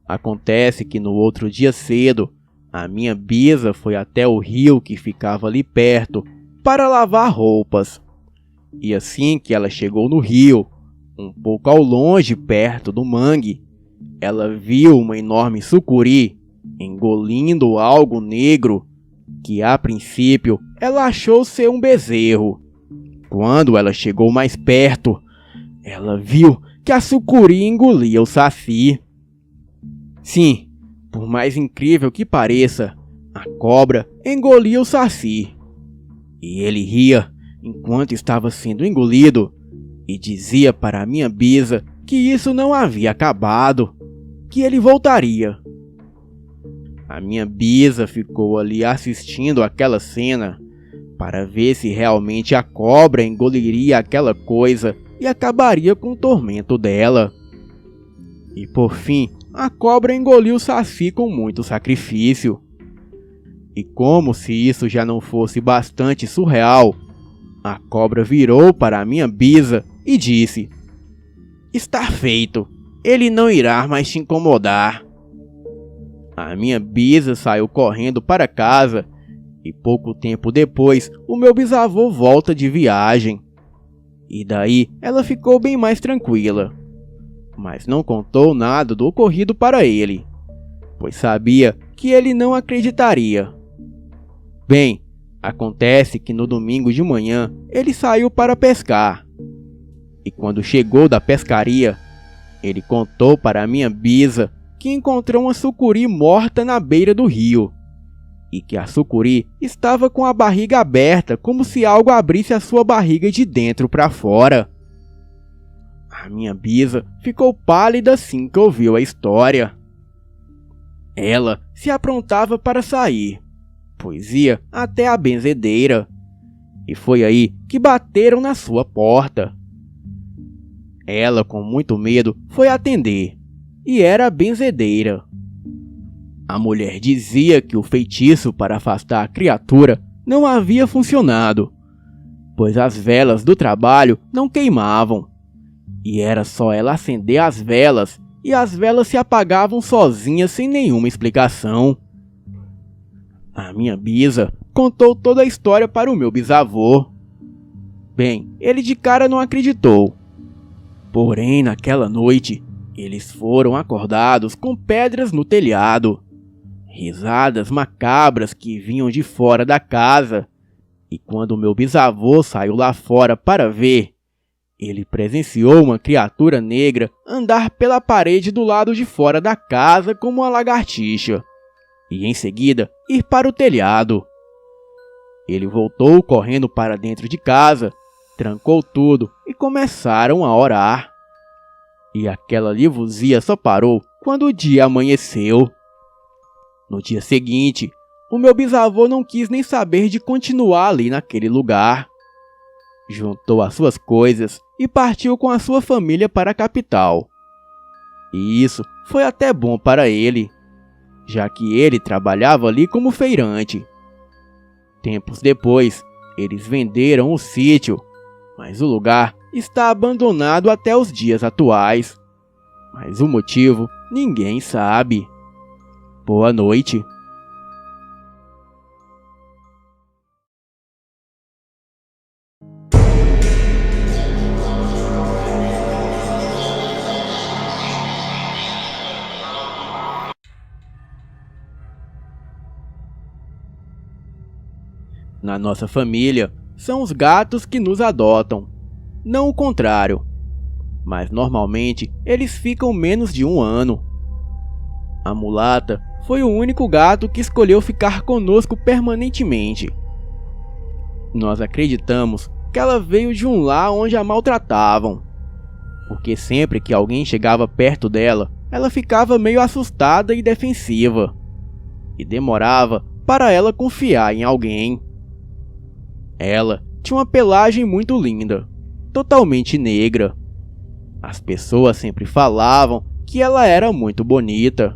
Acontece que no outro dia cedo, a minha bisa foi até o rio que ficava ali perto para lavar roupas. E assim que ela chegou no rio, um pouco ao longe, perto do mangue, ela viu uma enorme sucuri engolindo algo negro que a princípio ela achou ser um bezerro. Quando ela chegou mais perto, ela viu que a sucuri engolia o Saci. Sim, por mais incrível que pareça, a cobra engolia o Saci. E ele ria enquanto estava sendo engolido e dizia para a minha bisa que isso não havia acabado, que ele voltaria. A minha bisa ficou ali assistindo aquela cena para ver se realmente a cobra engoliria aquela coisa e acabaria com o tormento dela. E por fim, a cobra engoliu o Saci com muito sacrifício. E como se isso já não fosse bastante surreal, a cobra virou para a minha bisa e disse: "Está feito, ele não irá mais te incomodar." A minha bisa saiu correndo para casa e pouco tempo depois o meu bisavô volta de viagem. E daí ela ficou bem mais tranquila, mas não contou nada do ocorrido para ele, pois sabia que ele não acreditaria. Bem, acontece que no domingo de manhã ele saiu para pescar. E quando chegou da pescaria, ele contou para a minha bisa que encontrou uma sucuri morta na beira do rio. E que a sucuri estava com a barriga aberta, como se algo abrisse a sua barriga de dentro para fora. A minha bisa ficou pálida assim que ouviu a história. Ela se aprontava para sair, pois ia até a benzedeira. E foi aí que bateram na sua porta. Ela, com muito medo, foi atender, e era a benzedeira. A mulher dizia que o feitiço para afastar a criatura não havia funcionado, pois as velas do trabalho não queimavam, e era só ela acender as velas, e as velas se apagavam sozinhas sem nenhuma explicação. A minha bisa contou toda a história para o meu bisavô. Bem, ele de cara não acreditou. Porém, naquela noite, eles foram acordados com pedras no telhado, risadas macabras que vinham de fora da casa, e quando meu bisavô saiu lá fora para ver, ele presenciou uma criatura negra andar pela parede do lado de fora da casa como uma lagartixa, e em seguida ir para o telhado. Ele voltou correndo para dentro de casa, trancou tudo e começaram a orar. E aquela livuzia só parou quando o dia amanheceu. No dia seguinte, o meu bisavô não quis nem saber de continuar ali naquele lugar. Juntou as suas coisas e partiu com a sua família para a capital. E isso foi até bom para ele, já que ele trabalhava ali como feirante. Tempos depois, eles venderam o sítio, mas o lugar está abandonado até os dias atuais. Mas o motivo ninguém sabe. Boa noite. Na nossa família, são os gatos que nos adotam, não o contrário. Mas normalmente eles ficam menos de 1 ano. A mulata foi o único gato que escolheu ficar conosco permanentemente. Nós acreditamos que ela veio de um lar onde a maltratavam, porque sempre que alguém chegava perto dela, ela ficava meio assustada e defensiva, e demorava para ela confiar em alguém. Ela tinha uma pelagem muito linda, totalmente negra. As pessoas sempre falavam que ela era muito bonita.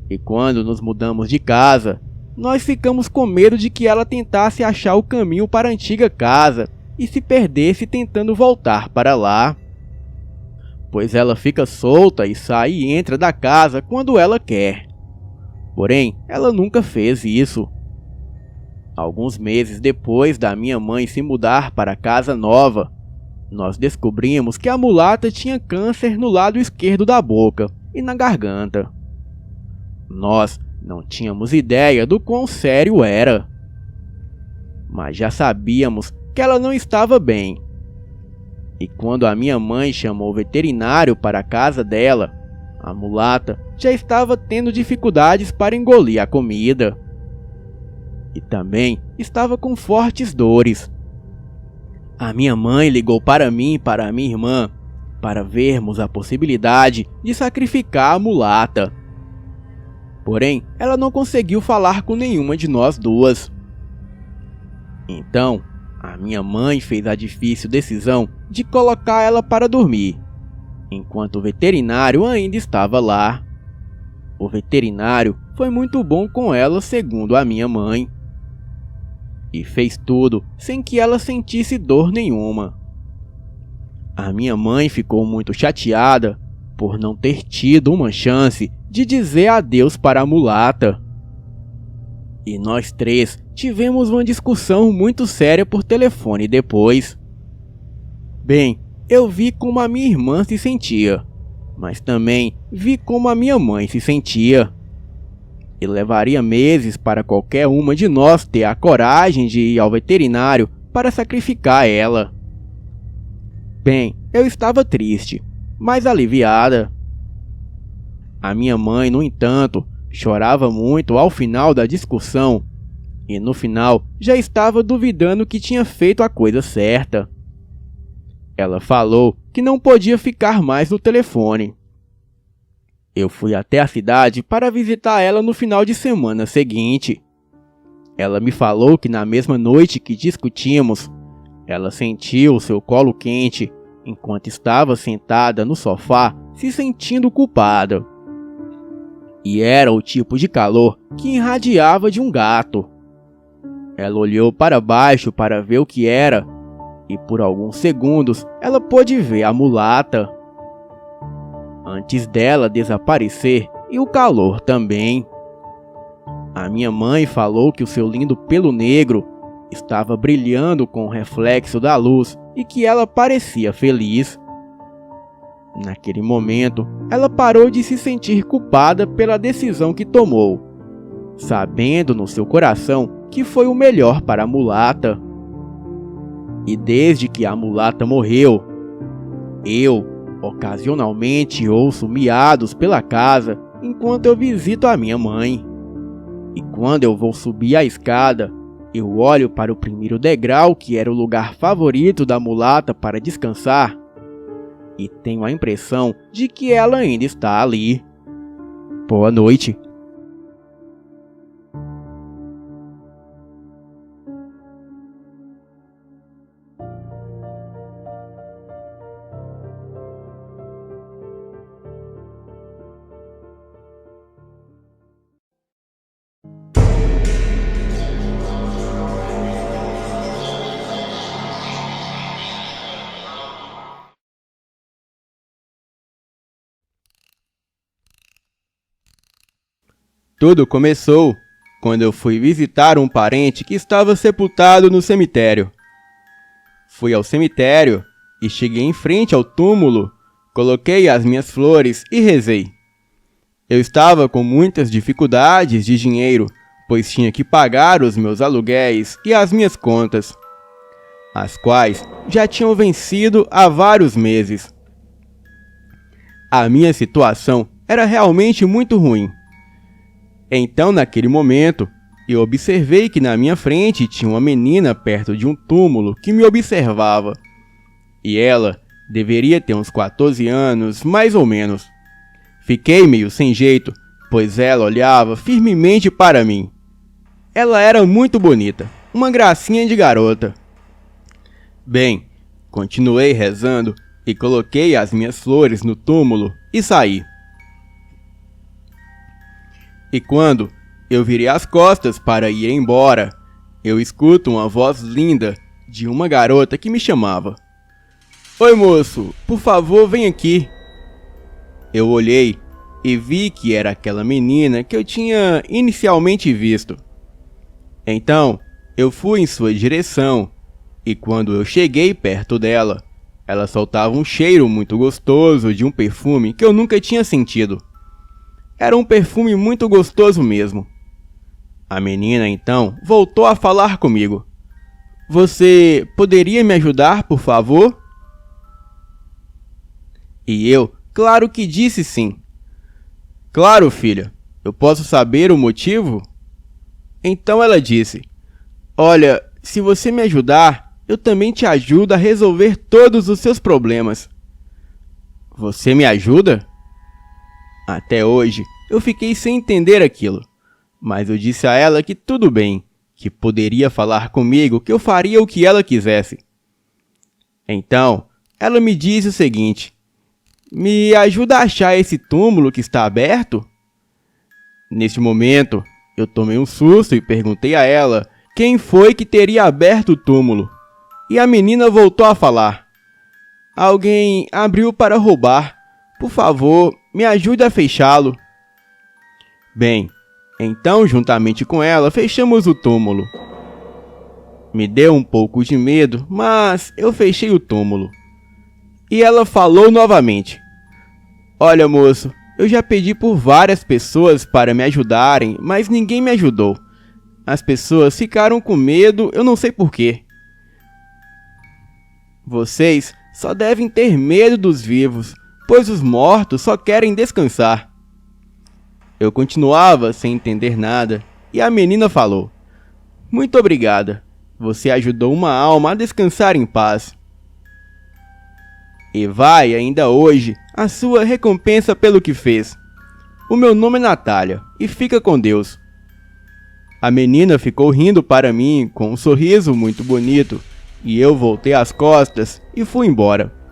E quando nos mudamos de casa, nós ficamos com medo de que ela tentasse achar o caminho para a antiga casa e se perdesse tentando voltar para lá. Pois ela fica solta e sai e entra da casa quando ela quer. Porém, ela nunca fez isso. Alguns meses depois da minha mãe se mudar para a casa nova, nós descobrimos que a mulata tinha câncer no lado esquerdo da boca e na garganta. Nós não tínhamos ideia do quão sério era, mas já sabíamos que ela não estava bem. E quando a minha mãe chamou o veterinário para a casa dela, a mulata já estava tendo dificuldades para engolir a comida. E também estava com fortes dores. A minha mãe ligou para mim e para a minha irmã para vermos a possibilidade de sacrificar a mulata. Porém, ela não conseguiu falar com nenhuma de nós duas. Então, a minha mãe fez a difícil decisão de colocar ela para dormir, enquanto o veterinário ainda estava lá. O veterinário foi muito bom com ela, segundo a minha mãe, e fez tudo sem que ela sentisse dor nenhuma. A minha mãe ficou muito chateada por não ter tido uma chance de dizer adeus para a mulata. E nós três tivemos uma discussão muito séria por telefone depois. Bem, eu vi como a minha irmã se sentia, mas também vi como a minha mãe se sentia. E levaria meses para qualquer uma de nós ter a coragem de ir ao veterinário para sacrificar ela. Bem, eu estava triste, mas aliviada. A minha mãe, no entanto, chorava muito ao final da discussão, e no final já estava duvidando que tinha feito a coisa certa. Ela falou que não podia ficar mais no telefone. Eu fui até a cidade para visitar ela no final de semana seguinte. Ela me falou que na mesma noite que discutimos, ela sentiu seu colo quente enquanto estava sentada no sofá se sentindo culpada. E era o tipo de calor que irradiava de um gato. Ela olhou para baixo para ver o que era, e por alguns segundos ela pôde ver a mulata. Antes dela desaparecer e o calor também. A minha mãe falou que o seu lindo pelo negro estava brilhando com o reflexo da luz e que ela parecia feliz. Naquele momento, ela parou de se sentir culpada pela decisão que tomou, sabendo no seu coração que foi o melhor para a mulata. E desde que a mulata morreu, eu, ocasionalmente, ouço miados pela casa enquanto eu visito a minha mãe. E quando eu vou subir a escada, eu olho para o primeiro degrau, que era o lugar favorito da mulata para descansar, e tenho a impressão de que ela ainda está ali. Boa noite. Tudo começou quando eu fui visitar um parente que estava sepultado no cemitério. Fui ao cemitério e cheguei em frente ao túmulo, coloquei as minhas flores e rezei. Eu estava com muitas dificuldades de dinheiro, pois tinha que pagar os meus aluguéis e as minhas contas, as quais já tinham vencido há vários meses. A minha situação era realmente muito ruim. Então, naquele momento, eu observei que na minha frente tinha uma menina perto de um túmulo que me observava. E ela deveria ter uns 14 anos, mais ou menos. Fiquei meio sem jeito, pois ela olhava firmemente para mim. Ela era muito bonita, uma gracinha de garota. Bem, continuei rezando e coloquei as minhas flores no túmulo e saí. E quando eu virei as costas para ir embora, eu escuto uma voz linda de uma garota que me chamava. Oi, moço, por favor, vem aqui. Eu olhei e vi que era aquela menina que eu tinha inicialmente visto. Então, eu fui em sua direção e quando eu cheguei perto dela, ela soltava um cheiro muito gostoso de um perfume que eu nunca tinha sentido. Era um perfume muito gostoso mesmo. A menina então voltou a falar comigo. Você poderia me ajudar, por favor? E eu, claro que disse sim. Claro, filha. Eu posso saber o motivo? Então ela disse: olha, se você me ajudar, eu também te ajudo a resolver todos os seus problemas. Você me ajuda? Até hoje, eu fiquei sem entender aquilo, mas eu disse a ela que tudo bem, que poderia falar comigo, que eu faria o que ela quisesse. Então, ela me disse o seguinte: me ajuda a achar esse túmulo que está aberto? Neste momento, eu tomei um susto e perguntei a ela quem foi que teria aberto o túmulo. E a menina voltou a falar: alguém abriu para roubar. Por favor, me ajude a fechá-lo. Bem, então juntamente com ela fechamos o túmulo. Me deu um pouco de medo, mas eu fechei o túmulo. E ela falou novamente: olha, moço, eu já pedi por várias pessoas para me ajudarem, mas ninguém me ajudou. As pessoas ficaram com medo, eu não sei porquê. Vocês só devem ter medo dos vivos, pois os mortos só querem descansar. Eu continuava sem entender nada, e a menina falou: muito obrigada, você ajudou uma alma a descansar em paz. E vai ainda hoje a sua recompensa pelo que fez. O meu nome é Natália, e fica com Deus. A menina ficou rindo para mim com um sorriso muito bonito, e eu voltei as costas e fui embora.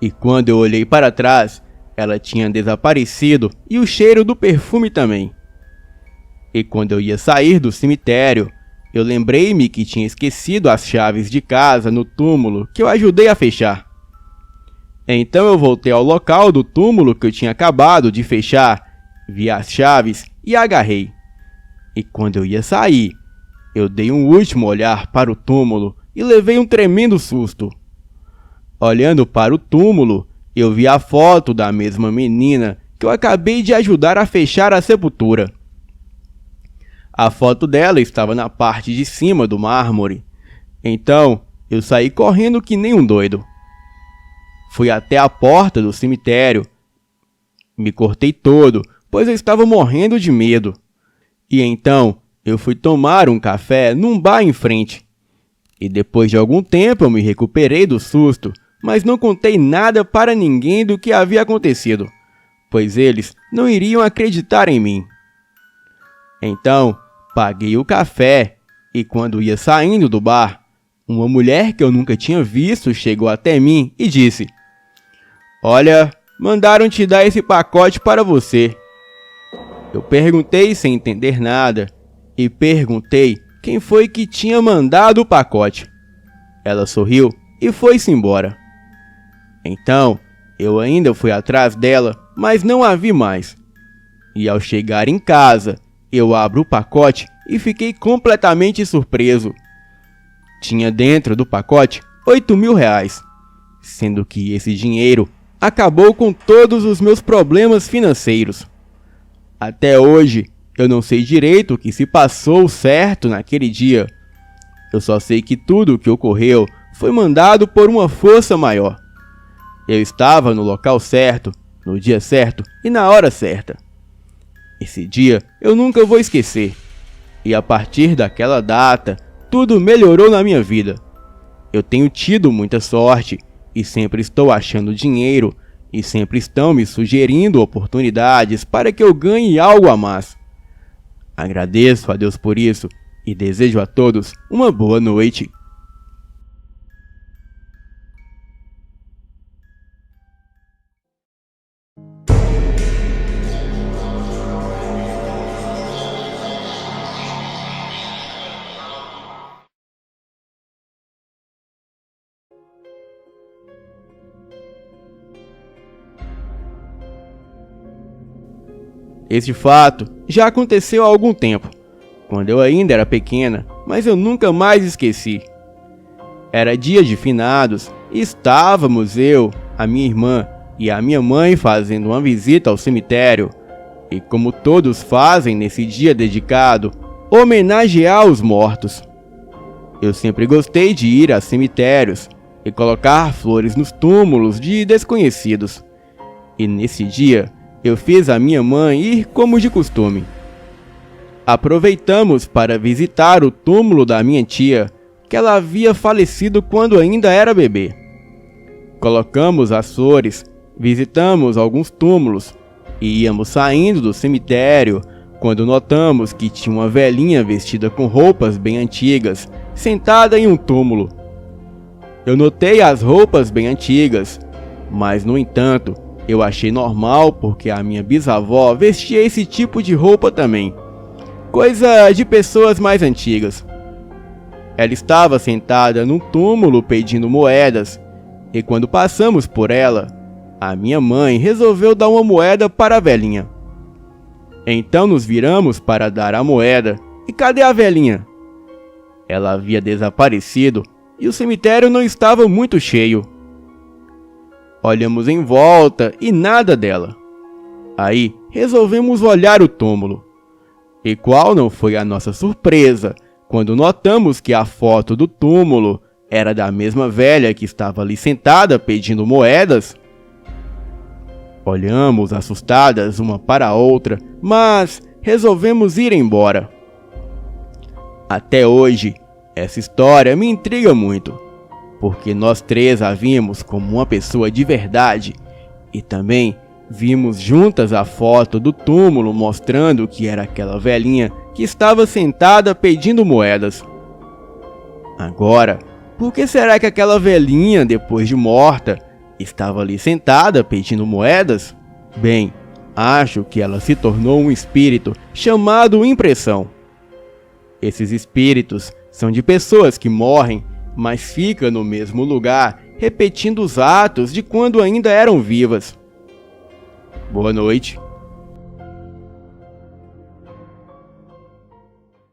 E quando eu olhei para trás, ela tinha desaparecido e o cheiro do perfume também. E quando eu ia sair do cemitério, eu lembrei-me que tinha esquecido as chaves de casa no túmulo que eu ajudei a fechar. Então eu voltei ao local do túmulo que eu tinha acabado de fechar, vi as chaves e agarrei. E quando eu ia sair, eu dei um último olhar para o túmulo e levei um tremendo susto. Olhando para o túmulo, eu vi a foto da mesma menina que eu acabei de ajudar a fechar a sepultura. A foto dela estava na parte de cima do mármore. Então, eu saí correndo que nem um doido. Fui até a porta do cemitério. Me cortei todo, pois eu estava morrendo de medo. E então, eu fui tomar um café num bar em frente. E depois de algum tempo eu me recuperei do susto, mas não contei nada para ninguém do que havia acontecido, pois eles não iriam acreditar em mim. Então, paguei o café e quando ia saindo do bar, uma mulher que eu nunca tinha visto chegou até mim e disse: olha, mandaram te dar esse pacote para você. Eu perguntei sem entender nada e perguntei quem foi que tinha mandado o pacote. Ela sorriu e foi-se embora. Então, eu ainda fui atrás dela, mas não a vi mais. E ao chegar em casa, eu abro o pacote e fiquei completamente surpreso. Tinha dentro do pacote R$ 8.000, sendo que esse dinheiro acabou com todos os meus problemas financeiros. Até hoje, eu não sei direito o que se passou certo naquele dia. Eu só sei que tudo o que ocorreu foi mandado por uma força maior. Eu estava no local certo, no dia certo e na hora certa. Esse dia eu nunca vou esquecer. E a partir daquela data, tudo melhorou na minha vida. Eu tenho tido muita sorte e sempre estou achando dinheiro e sempre estão me sugerindo oportunidades para que eu ganhe algo a mais. Agradeço a Deus por isso e desejo a todos uma boa noite. Este fato já aconteceu há algum tempo, quando eu ainda era pequena, mas eu nunca mais esqueci. Era dia de finados e estávamos eu, a minha irmã e a minha mãe fazendo uma visita ao cemitério. E como todos fazem nesse dia dedicado, homenagear os mortos. Eu sempre gostei de ir a cemitérios e colocar flores nos túmulos de desconhecidos. E nesse dia, eu fiz a minha mãe ir como de costume. Aproveitamos para visitar o túmulo da minha tia, que ela havia falecido quando ainda era bebê. Colocamos as flores, visitamos alguns túmulos e íamos saindo do cemitério quando notamos que tinha uma velhinha vestida com roupas bem antigas, sentada em um túmulo. Eu notei as roupas bem antigas, mas no entanto, eu achei normal porque a minha bisavó vestia esse tipo de roupa também. Coisa de pessoas mais antigas. Ela estava sentada num túmulo pedindo moedas, e quando passamos por ela, a minha mãe resolveu dar uma moeda para a velhinha. Então nos viramos para dar a moeda, e cadê a velhinha? Ela havia desaparecido e o cemitério não estava muito cheio. Olhamos em volta e nada dela. Aí resolvemos olhar o túmulo. E qual não foi a nossa surpresa quando notamos que a foto do túmulo era da mesma velha que estava ali sentada pedindo moedas? Olhamos assustadas uma para a outra, mas resolvemos ir embora. Até hoje, essa história me intriga muito, porque nós três a vimos como uma pessoa de verdade e também vimos juntas a foto do túmulo mostrando que era aquela velhinha que estava sentada pedindo moedas. Agora, por que será que aquela velhinha, depois de morta, estava ali sentada pedindo moedas? Bem, acho que ela se tornou um espírito chamado impressão. Esses espíritos são de pessoas que morrem, mas ficam no mesmo lugar, repetindo os atos de quando ainda eram vivas. Boa noite.